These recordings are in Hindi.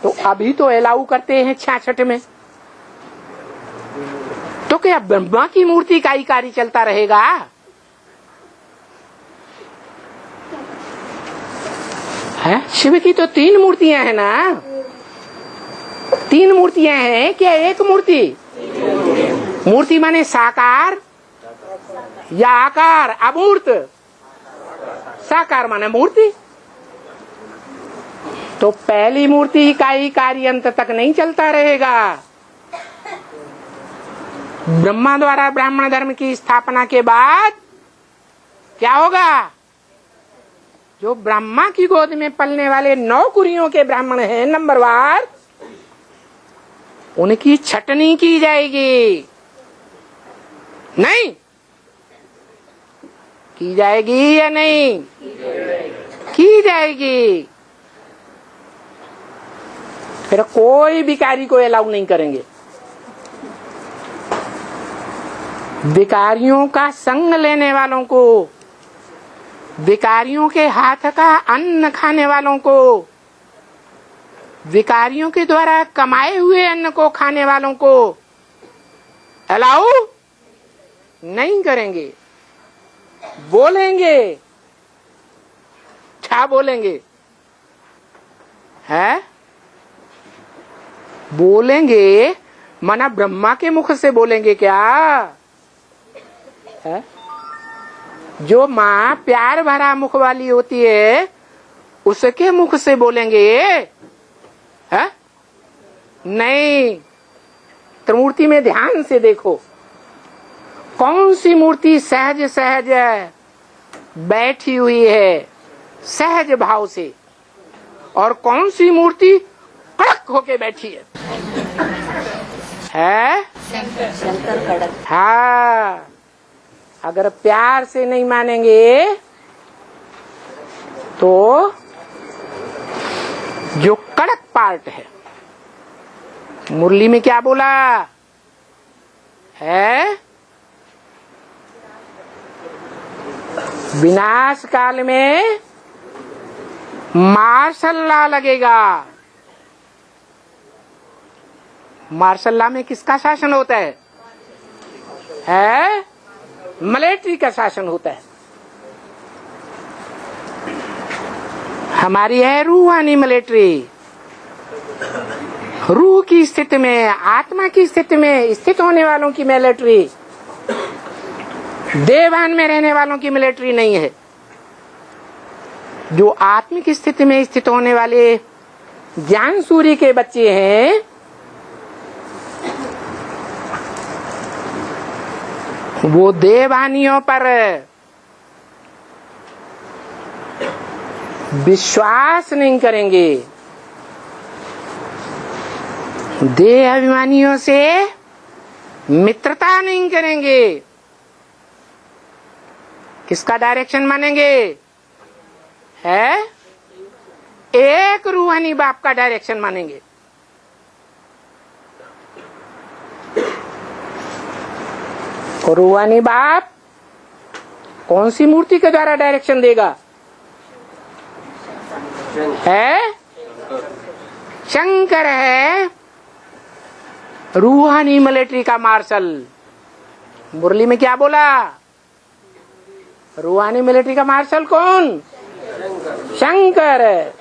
तो अभी तो अलाउ करते हैं 66 में, तो क्या ब्रह्मा की मूर्ति का ही कार्य चलता रहेगा? है शिव की तो 3 मूर्तियां हैं ना, 3 मूर्तियां हैं क्या एक मूर्ति? मूर्ति माने साकार या आकार? अमूर्त। साकार माने मूर्ति। तो पहली मूर्ति का ही कार्य अंत तक नहीं चलता रहेगा। ब्रह्मा द्वारा ब्राह्मण धर्म की स्थापना के बाद क्या होगा? जो ब्रह्मा की गोद में पलने वाले 9 कुरियों के ब्राह्मण हैं नंबरवार, उनकी छटनी की जाएगी। नहीं की जाएगी या नहीं की जाएगी। फिर कोई भिखारी को अलाउ नहीं करेंगे। भिखारियों का संग लेने वालों को, भिखारियों के हाथ का अन्न खाने वालों को, भिखारियों के द्वारा कमाए हुए अन्न को खाने वालों को अलाउ नहीं करेंगे। बोलेंगे, क्या बोलेंगे? है बोलेंगे माना ब्रह्मा के मुख से बोलेंगे क्या? है जो माँ प्यार भरा मुख वाली होती है उसके मुख से बोलेंगे? है नहीं। त्रिमूर्ति में ध्यान से देखो, कौन सी मूर्ति सहज सहज बैठी हुई है सहज भाव से, और कौन सी मूर्ति कड़क होके बैठी है? शंकर कड़क। हाँ, अगर प्यार से नहीं मानेंगे तो जो कड़क पार्ट है, मुरली में क्या बोला है? विनाश काल में मार्शल लॉ लगेगा। मार्शल लॉ में किसका शासन होता है? मिलिट्री का शासन होता है। हमारी है रूहानी मिलिट्री। रूह की स्थिति में, आत्मा की स्थिति में स्थित होने वालों की मिलिट्री, देवान में रहने वालों की मिलिट्री नहीं है। जो आत्मिक स्थिति में स्थित होने वाले ज्ञान सूर्य के बच्चे हैं, वो देवानियों पर विश्वास नहीं करेंगे, देह अभिमानियों से मित्रता नहीं करेंगे। किसका डायरेक्शन मानेंगे? है एक रूहानी बाप का डायरेक्शन मानेंगे। और रूहानी बाप कौन सी मूर्ति के द्वारा डायरेक्शन देगा? है शंकर है रूहानी मिलिट्री का मार्शल। मुरली में क्या बोला? रूहानी मिलिट्री का मार्शल कौन? शंकर।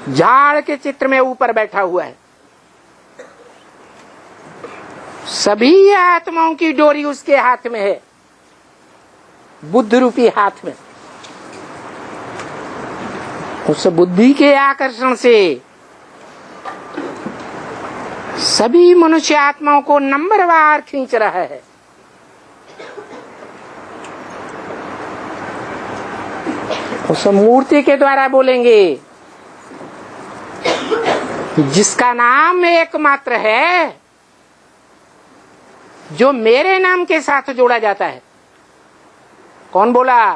झाड़ के चित्र में ऊपर बैठा हुआ है। सभी आत्माओं की डोरी उसके हाथ में है, बुद्ध रूपी हाथ में। उस बुद्धि के आकर्षण से सभी मनुष्य आत्माओं को नंबरवार खींच रहा है। उस मूर्ति के द्वारा बोलेंगे जिसका नाम एकमात्र है, जो मेरे नाम के साथ जोड़ा जाता है। कौन बोला?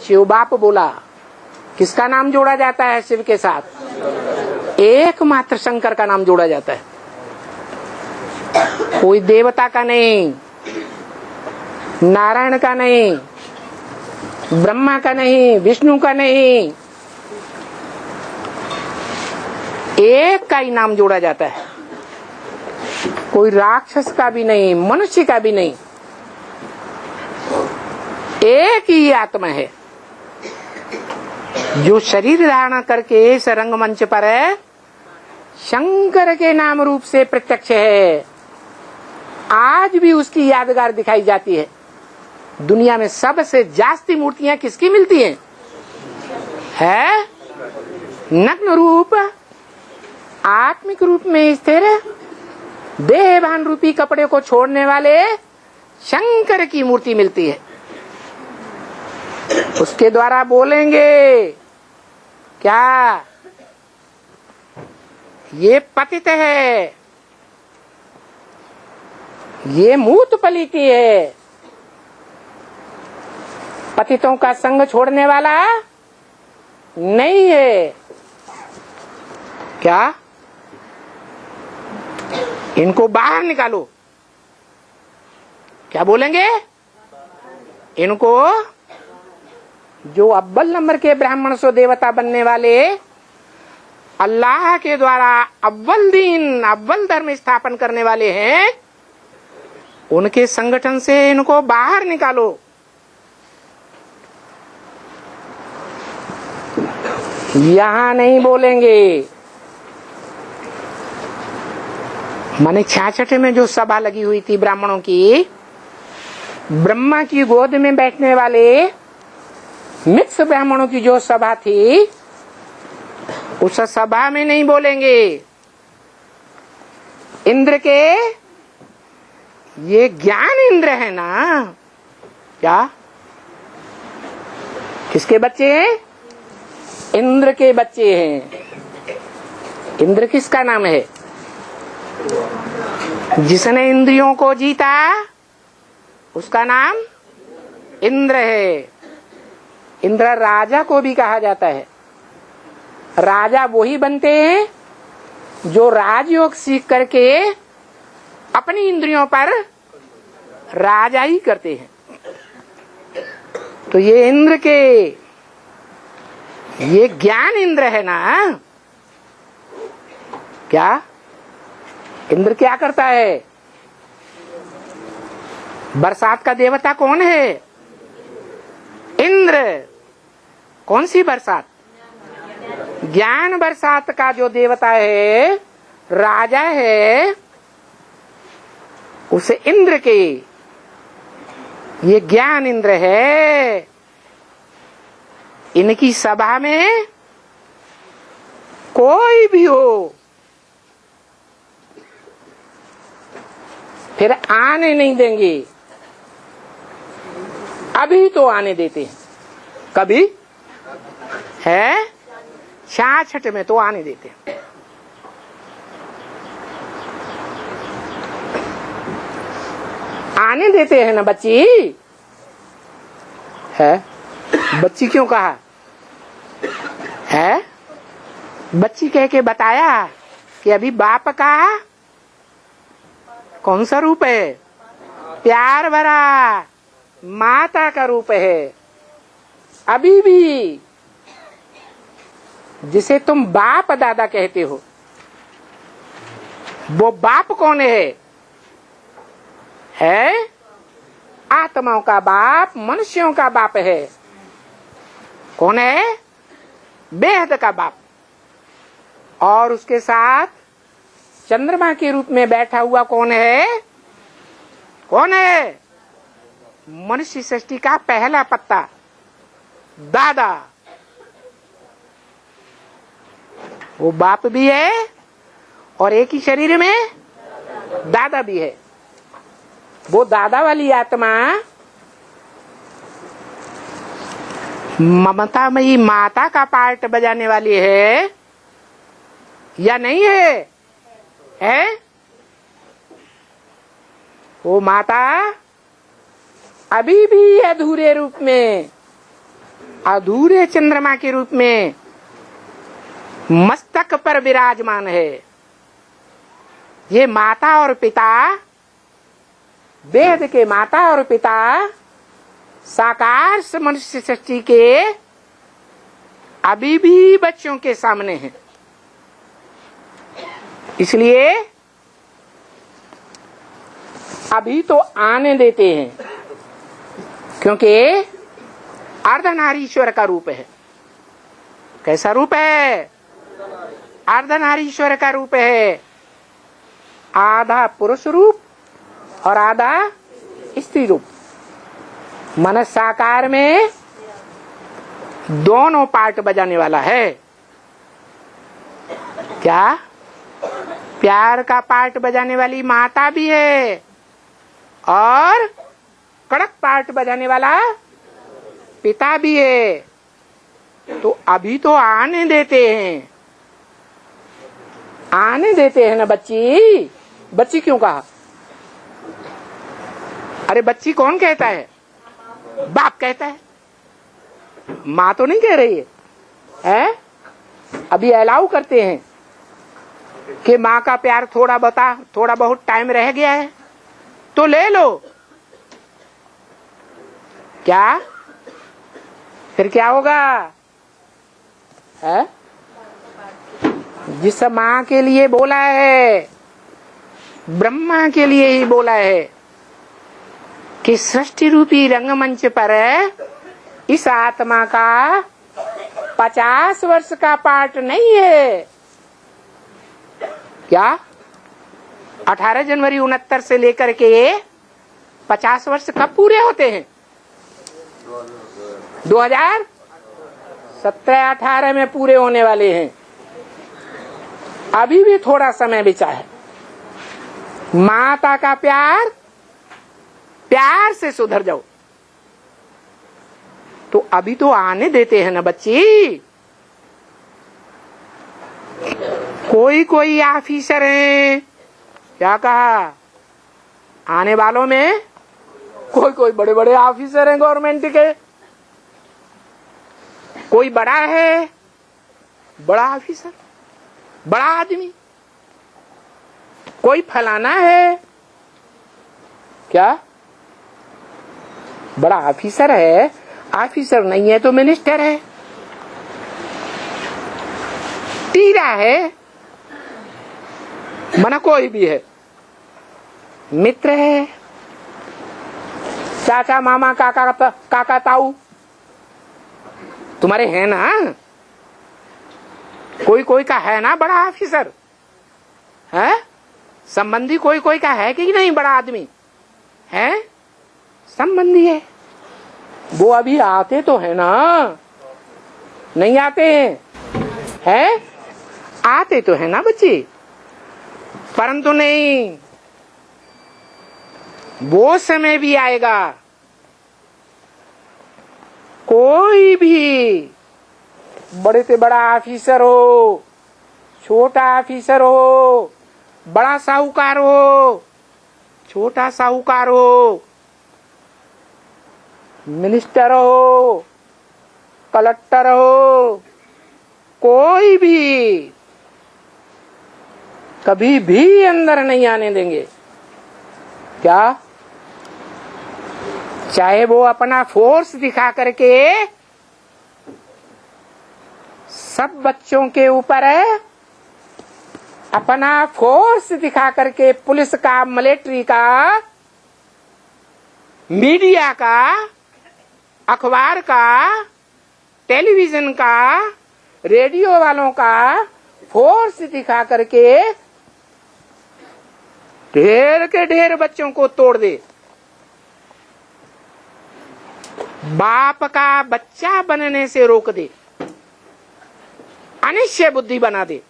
शिव बाप बोला। किसका नाम जोड़ा जाता है शिव के साथ? एकमात्र शंकर का नाम जोड़ा जाता है। कोई देवता का नहीं, नारायण का नहीं, ब्रह्मा का नहीं, विष्णु का नहीं, एक का ही नाम जोड़ा जाता है, कोई राक्षस का भी नहीं, मनुष्य का भी नहीं, एक ही आत्मा है जो शरीर धारण करके इस रंगमंच पर शंकर के नाम रूप से प्रत्यक्ष है। आज भी उसकी यादगार दिखाई जाती है। दुनिया में सबसे जास्ती मूर्तियां किसकी मिलती हैं? है नग्न रूप, आत्मिक रूप में स्थिर, देहभान रूपी कपड़े को छोड़ने वाले शंकर की मूर्ति मिलती है। उसके द्वारा बोलेंगे क्या? ये पतित है, ये मूत पलीती है, पतितों का संग छोड़ने वाला नहीं है। क्या? इनको बाहर निकालो। क्या बोलेंगे? इनको, जो अव्वल नंबर के ब्राह्मण सो देवता बनने वाले, अल्लाह के द्वारा अव्वल दीन, अव्वल धर्म स्थापन करने वाले हैं, उनके संगठन से इनको बाहर निकालो। यहां नहीं बोलेंगे। माने 66 में जो सभा लगी हुई थी ब्राह्मणों की, ब्रह्मा की गोद में बैठने वाले मिक्स ब्राह्मणों की जो सभा थी, उस सभा में नहीं बोलेंगे। इंद्र के, ये ज्ञान इंद्र है ना, क्या? किसके बच्चे हैं? इंद्र के बच्चे हैं। इंद्र किसका नाम है? जिसने इंद्रियों को जीता, उसका नाम इंद्र है। इंद्र राजा को भी कहा जाता है। राजा वही बनते हैं जो राजयोग सीख करके अपनी इंद्रियों पर राजा ही करते हैं। तो ये इंद्र के, ये ज्ञान इंद्र है ना। क्या? इंद्र क्या करता है? बरसात का देवता कौन है? इंद्र। कौन सी बरसात? ज्ञान बरसात का जो देवता है, राजा है, उसे इंद्र के, ये ज्ञान इंद्र है। इनकी सभा में कोई भी हो, फिर आने नहीं देंगे। अभी तो आने देते हैं, कभी है 66 में तो आने देते हैं। आने देते हैं ना बच्ची, है? बच्ची क्यों कहा है? बच्ची कह के बताया कि अभी बाप का कौन सा रूप है? प्यार भरा माता का रूप है। अभी भी जिसे तुम बाप दादा कहते हो, वो बाप कौन है? आत्माओं का बाप, मनुष्यों का बाप है। कौन है? बेहद का बाप। और उसके साथ चंद्रमा के रूप में बैठा हुआ कौन है? कौन है? मनुष्य सृष्टि का पहला पत्ता, दादा। वो बाप भी है और एक ही शरीर में दादा भी है। वो दादा वाली आत्मा ममतामयी माता का पार्ट बजाने वाली है या नहीं है? है? वो माता अभी भी अधूरे रूप में, अधूरे चंद्रमा के रूप में मस्तक पर विराजमान है। ये माता और पिता, वेद के माता और पिता साकार मनुष्य सृष्टि के अभी भी बच्चों के सामने हैं। इसलिए अभी तो आने देते हैं, क्योंकि अर्धनारीश्वर का रूप है। कैसा रूप है? अर्धनारीश्वर का रूप है। आधा पुरुष रूप और आधा स्त्री रूप। मन साकार में दोनों पार्ट बजाने वाला है। क्या? प्यार का पार्ट बजाने वाली माता भी है और कड़क पार्ट बजाने वाला पिता भी है। तो अभी तो आने देते हैं, आने देते हैं ना बच्ची। बच्ची क्यों कहा? अरे बच्ची कौन कहता है? बाप कहता है, माँ तो नहीं कह रही है, हैं? अभी अलाउ करते हैं कि माँ का प्यार थोड़ा बहुत टाइम रह गया है तो ले लो। क्या? फिर क्या होगा? है? जिस माँ के लिए बोला है, ब्रह्मा के लिए ही बोला है कि सृष्टि रूपी रंगमंच पर इस आत्मा का 50 वर्ष का पार्ट नहीं है। क्या? 18 जनवरी 69 से लेकर के 50 वर्ष कब पूरे होते हैं? 2017-18 में पूरे होने वाले हैं। अभी भी थोड़ा समय बचा है। माता का प्यार से सुधर जाओ। तो अभी तो आने देते हैं ना बच्ची। कोई ऑफिसर है, क्या कहा? आने वालों में कोई बड़े बड़े ऑफिसर हैं गवर्नमेंट के। कोई बड़ा है, बड़ा ऑफिसर, बड़ा आदमी। कोई फलाना है, क्या? बड़ा ऑफिसर है। ऑफिसर नहीं है तो मिनिस्टर है, टीरा है, मना कोई भी है, मित्र है, चाचा मामा काका ताऊ तुम्हारे हैं ना। कोई का है ना बड़ा ऑफिसर, है? संबंधी कोई का है कि नहीं? बड़ा आदमी है, संबंधी है। वो अभी आते तो है ना, नहीं आते हैं? आते तो है ना बच्चे, परंतु नहीं, वो समय भी आएगा। कोई भी बड़े से बड़ा ऑफिसर हो, छोटा ऑफिसर हो, बड़ा साहूकार हो, छोटा साहूकार हो, मिनिस्टर हो, कलेक्टर हो, कोई भी कभी भी अंदर नहीं आने देंगे। क्या? चाहे वो अपना फोर्स दिखा करके सब बच्चों के ऊपर है, अपना फोर्स दिखा करके पुलिस का, मिलिट्री का, मीडिया का, अखबार का, टेलीविजन का, रेडियो वालों का फोर्स दिखा करके ढेर के ढेर बच्चों को तोड़ दे। बाप का बच्चा बनने से रोक दे, अनिश्चय बुद्धि बना दे।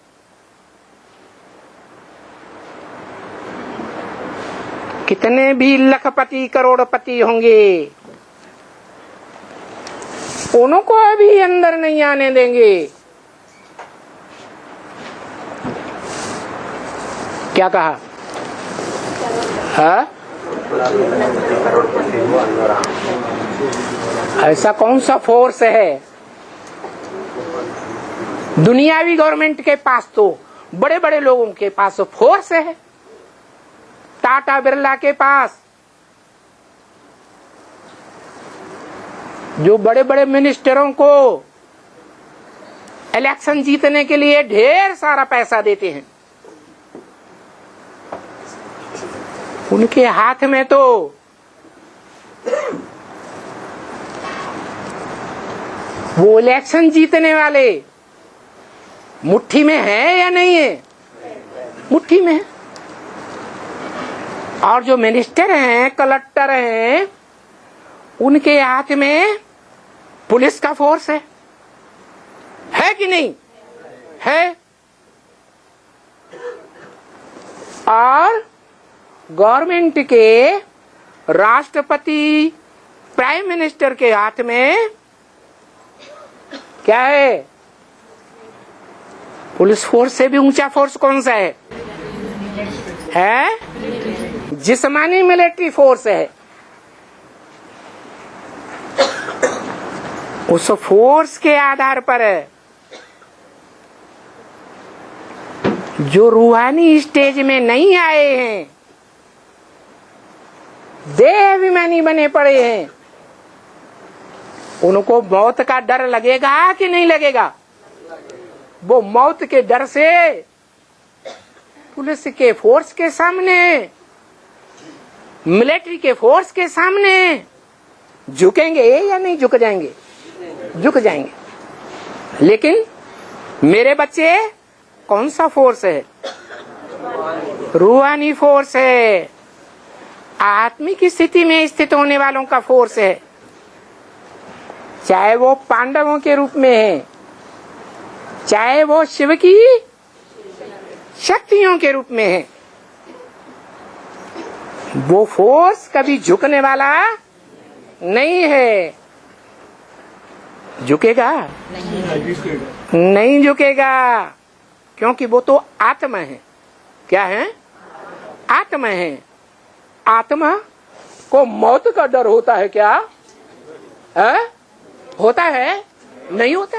कितने भी लखपति करोड़पति होंगे, उनको अभी अंदर नहीं आने देंगे। क्या कहा? हाँ? ऐसा कौन सा फोर्स है? दुनियावी गवर्नमेंट के पास तो, बड़े बड़े लोगों के पास तो फोर्स है। टाटा बिरला के पास, जो बड़े बड़े मिनिस्टरों को इलेक्शन जीतने के लिए ढेर सारा पैसा देते हैं, उनके हाथ में तो वो इलेक्शन जीतने वाले मुट्ठी में है या नहीं है? मुट्ठी में है। और जो मिनिस्टर हैं, कलेक्टर हैं, उनके हाथ में पुलिस का फोर्स है कि नहीं है? और गवर्नमेंट के राष्ट्रपति, प्राइम मिनिस्टर के हाथ में क्या है? पुलिस फोर्स से भी ऊंचा फोर्स कौन सा है? जिस्मानी मिलिट्री फोर्स है। उस फोर्स के आधार पर जो रूहानी स्टेज में नहीं आए हैं, देहाभिमानी बने पड़े हैं, उनको मौत का डर लगेगा कि नहीं लगेगा? वो मौत के डर से पुलिस के फोर्स के सामने, मिलिट्री के फोर्स के सामने झुकेंगे या नहीं झुक जाएंगे? झुक जाएंगे। लेकिन मेरे बच्चे, कौन सा फोर्स है? रूहानी फोर्स है। आत्मिक स्थिति में स्थित होने वालों का फोर्स है। चाहे वो पांडवों के रूप में है, चाहे वो शिव की शक्तियों के रूप में है, वो फोर्स कभी झुकने वाला नहीं है। झुकेगा? नहीं झुकेगा, क्योंकि वो तो आत्मा है। क्या है? आत्मा है। आत्मा को मौत का डर होता है क्या? है? होता है? नहीं होता।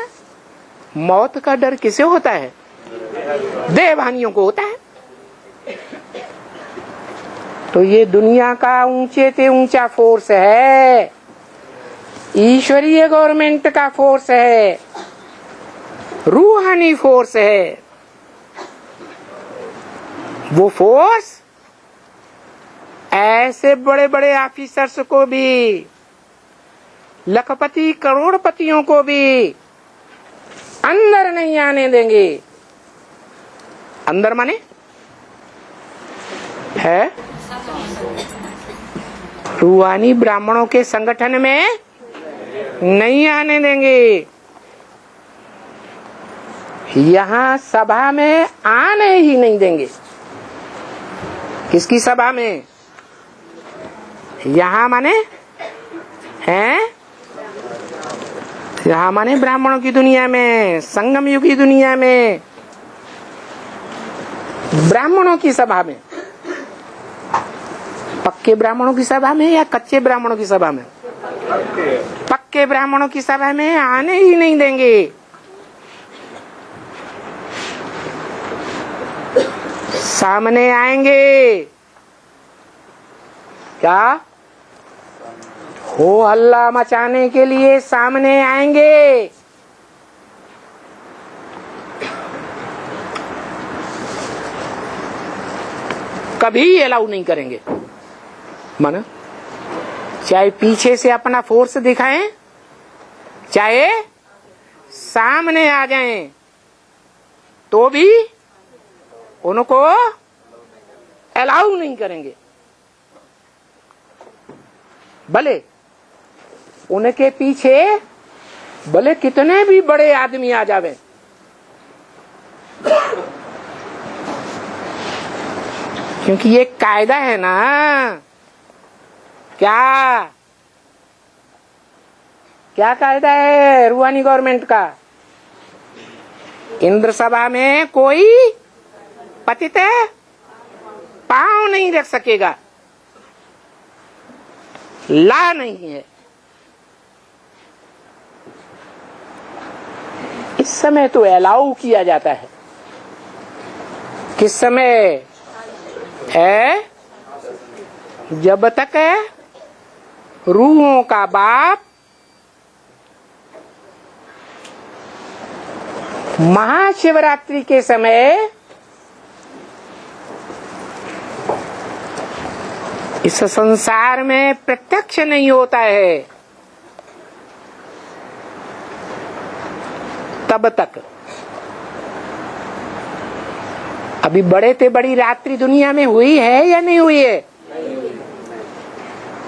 मौत का डर किसे होता है? देहभानियों को होता है। तो ये दुनिया का ऊंचे से ऊंचा फोर्स है, ईश्वरीय गवर्नमेंट का फोर्स है, रूहानी फोर्स है। वो फोर्स ऐसे बड़े बड़े ऑफिसर्स को भी, लखपति करोड़पतियों को भी अंदर नहीं आने देंगे। अंदर माने है रूहानी ब्राह्मणों के संगठन में नहीं आने देंगे। यहाँ सभा में आने ही नहीं देंगे। किसकी सभा में? यहाँ माने हैं, यहाँ माने ब्राह्मणों की दुनिया में, संगम युग की दुनिया में, ब्राह्मणों की सभा में। पक्के ब्राह्मणों की सभा में या कच्चे ब्राह्मणों की सभा में? पक्के ब्राह्मणों की सभा में आने ही नहीं देंगे। सामने आएंगे क्या? हो हल्ला मचाने के लिए सामने आएंगे। कभी अलाउ नहीं करेंगे। माना चाहे पीछे से अपना फोर्स दिखाएं, चाहे सामने आ जाएं, तो भी उनको अलाउ नहीं करेंगे। भले उनके पीछे भले कितने भी बड़े आदमी आ जावे, क्योंकि ये कायदा है ना। क्या क्या कायदा है रूहानी गवर्नमेंट का? इंद्र सभा में कोई पतित पांव नहीं रख सकेगा। ला नहीं है। इस समय तो अलाउ किया जाता है। किस समय है? जब तक रूहों का बाप महाशिवरात्रि के समय इस संसार में प्रत्यक्ष नहीं होता है तब तक। अभी बड़े से बड़ी रात्रि दुनिया में हुई है या नहीं हुई है?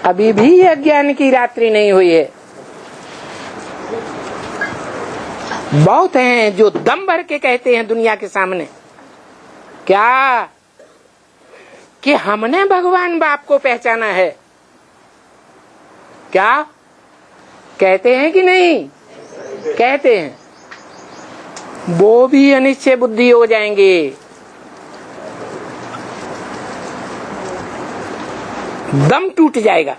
अभी भी अज्ञान की रात्रि नहीं हुई है। बहुत हैं जो दम भर के कहते हैं दुनिया के सामने क्या कि हमने भगवान बाप को पहचाना है। क्या कहते हैं कि नहीं? कहते हैं। वो भी अनिश्चय बुद्धि हो जाएंगे। दम टूट जाएगा।